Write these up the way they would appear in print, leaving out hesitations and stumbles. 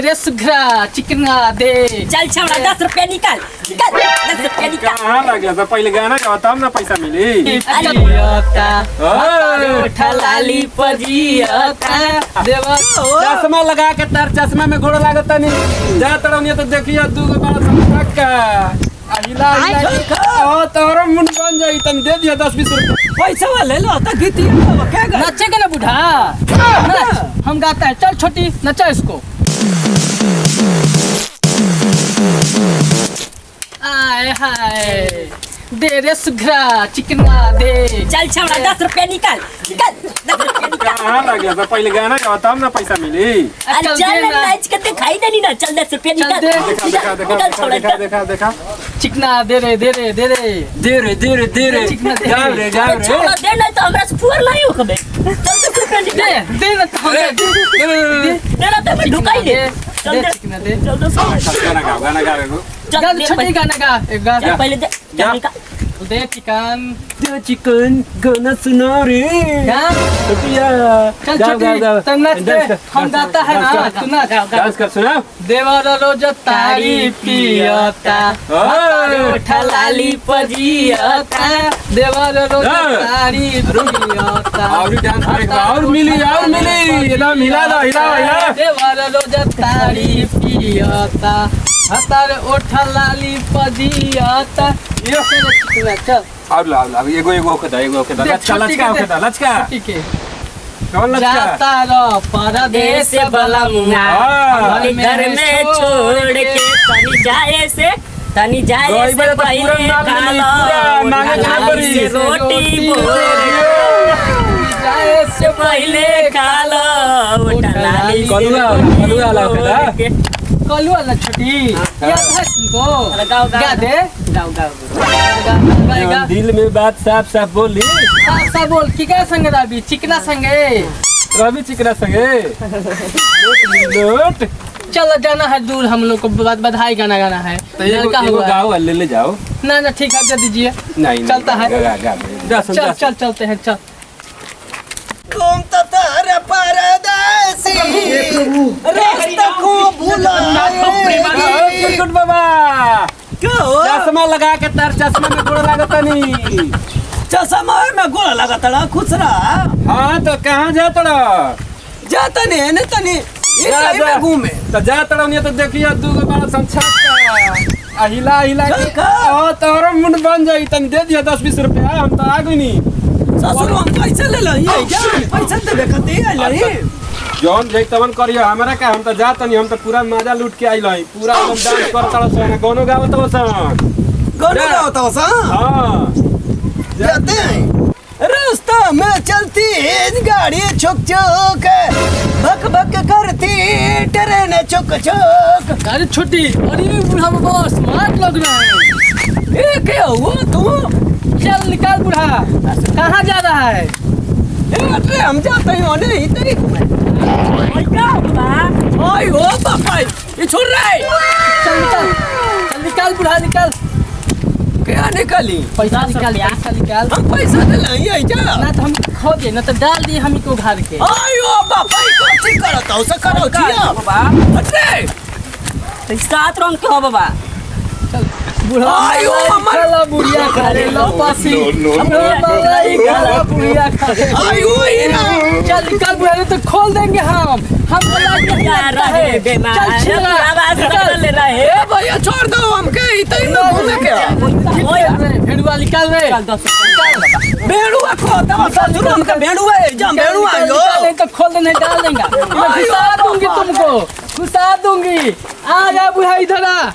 रे सुघरा चिकना दे। चल छौड़ा 10 रुपया निकाल 10 रुपया निकाल। कहाँ लगे तो पहले गाना गाओ तब ना पैसा मिली। ठलाली पजियता देवा चश्मा लगा के तार चश्मा में घोड़ा लागत नहीं जा तड़निया तो देखिए दू गो बड़ा समझका हिला हिला तोरो मुंड बन जाई तन दे दिया 10-20 रुपया पैसा वाले लो तो गीती क्या कर नचेगा ना बूढ़ा हम गाता है। चल छोटी नचा इसको। आए हाय दे रे सुघरा चिकना दे। चल छौड़ा 10 रुपया निकाल 10 रुपया निकाल। कहाँ लगे तो पहले गाना गाओ तब ना पैसा मिली। अरे चल नाच के दिखाई देनी ना। चल 10 रुपया निकाल देखा निकाल छौड़ा देखा देखा देखा चिकना दे रे दे रे दे रे दे रे दे रे दे रे गाव रे गाव रे छौड़ा दे नहीं तो हमरा से फुर लाई हो कबे। चल 10 रुपया निकाल दे ना तो दे ना तो मैं ढुकाई दे। चल दे चिकना दे। चल 10 गाना गाओ गाना गाओ चल छोटी गाना गा एक गा चल पहले दे क्या? निकाल दे चिकन दे चिकन गाना सुनो रे क्या छोटिया चल छोटी तो नच दे। हम गाता है ना तू नाच। डांस कर सुना देवर रोज तारी पियता ठलाली पजियता देवर रोज तारी पियता और डांस करेगा और मिली हिला हिला हिला देवर रोज तारी पियता हतार ओठलाली पजियता ये चिकना चल और ला एगो एगो के दा लचका लचका के दा लचका ठीक है। कौन लचका जाता रो परदेस वाला मुंगा घर में छोड़ के तनी जाए से पहले खाली रोटी जाए से पहले खा लो कलुआ ला के दा कलू वाला छोटी याद है तुमको गा दे गाओ दिल में बात साफ साफ बोली साफ बोल की क्या संग रवि चिकना संगे रवि चिकना संगे नोट चलो जाना है दूर हम लोग को बधाई गाना गाना है। तो एगो गाओ ले जाओ ना ना ठीक है दे दीजिए। नहीं चलता है चल चल चलते हैं चल। तुम तो तारे परदेसी रास्ता को भुलाए। गुड बाबा क्या हो चश्मा लगा के तार चश्मा में घोड़ा लागत नहीं चश्मा में गोला लगा तड़ा खुश रहा। हाँ तो कहाँ जा तड़ा जा तने ने तने जा ये में घूमे तो जा तड़ा नहीं तो देखिए दू गो बड़ा संछा हिला हिला के तोरो मुंड बन जाई तन दे दिया 10-20 रुपया हम तो आ गई नहीं ससुर हम पैसा ले लो ये क्या पैसा देबे कते आइल जौन जई तवन करियो हमरा का हम तो जात नहीं हम तो पूरा मजा लूट के आइल हई पूरा एकदम डांस करता सन गानो गावत सन गाना गाता हो सा हां जाते हैं रास्ता में चलती गाड़ी छुक छुक भक भक करती ट्रेन छुक छुक। गाड़ी छोटी अरे बूढ़ा बाबा स्मार्ट लग रहा है। ये क्या हुआ तू चल निकाल बूढ़ा कहाँ जा रहा है। अरे हम जाते हैं ओने इधर ही घूमे। ओए ओ बापा ये छोड़ रहा है। चल निकाल बूढ़ा निकाल क्या निकाली पैसा निकाल पैसा निकाल। हम पैसा दे लाई आई जा ना तो हम खो दे ना तो डाल दिए हम को घर के। आयो बापा ये कोची करत हो से करो जिया बाबा। अरे 7 रंग के हो बाबा। बूढ़ा आयो हमर चला बुढ़िया करे लो पासी मलाई गला बुढ़िया करे। आयो हीरा चल निकाल बुढ़ा नहीं तो खोल देंगे हम रहे बेमार आवाज ले रहे ए भैया छोड़ दो हमके इतने में घूमे के भेड़ुआ निकाल रे भेड़ुआ को दवा ससुर हमके भेड़ुआ है जम भेड़ुआ लो नहीं तो खोल देंगे डाल देंगे। मैं घुसा दूंगी तुमको घुसा दूंगी। आ जा बुढ़ा इधर आ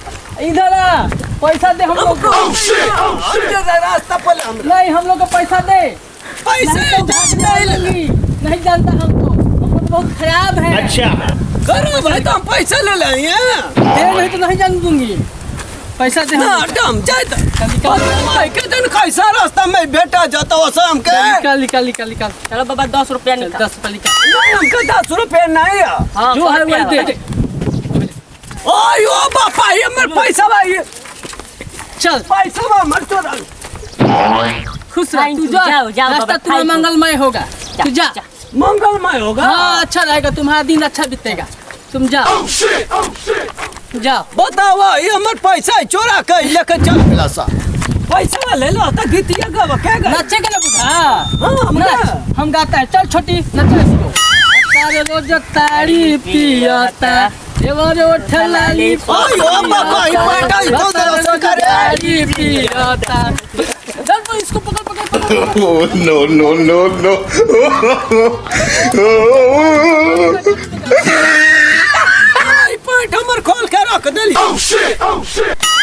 पैसा दे हम लोग को। रास्ता पर हम नहीं हम लोग को पैसा दे पैसे नहीं जानता हमको हम बहुत खराब है। अच्छा करो भाई तो हम पैसा ले लेंगे नहीं तो नहीं जान दूंगी पैसा दे ना हम डम जाए तो निकाल भाई के दिन कैसा रास्ता में बेटा जाता हो शाम के निकाल निकाल निकाल निकाल। चलो बाबा 10 रुपया निकाल। 10 रुपया निकाल। नहीं हमके 10 रुपए नहीं है हाँ, जो है वही दे दे। आयो बापा ये मेरे पैसा भाई चल पैसा बा मर चोरा खुश रह तू जा जाओ, जाओ रास्ता बाबा, तुम्हारा खाई मंगलमय होगा तू जा। मंगलमय होगा। हाँ अच्छा रहेगा तुम्हारा दिन अच्छा बीतेगा तुम जाओ जाओ। बताओ ये हमार पैसा चोरा कर लेकर चल गया सा। पैसा ले लो तो गीतिया गावा क्या गा? नचे के ना बुढ़ा। हाँ नाच, हम गाता है। चल छोटी नचे इसको। तारे रोज तारी पियाता देवर उठलाली ओयो बाबा ये पाटा इतो दरस करे तारी पियाता। चल वो इसको पकड़ पकड़ पकड़। Oh, no, no, no, no. पाटा मर खोल के रख देली। Oh shit!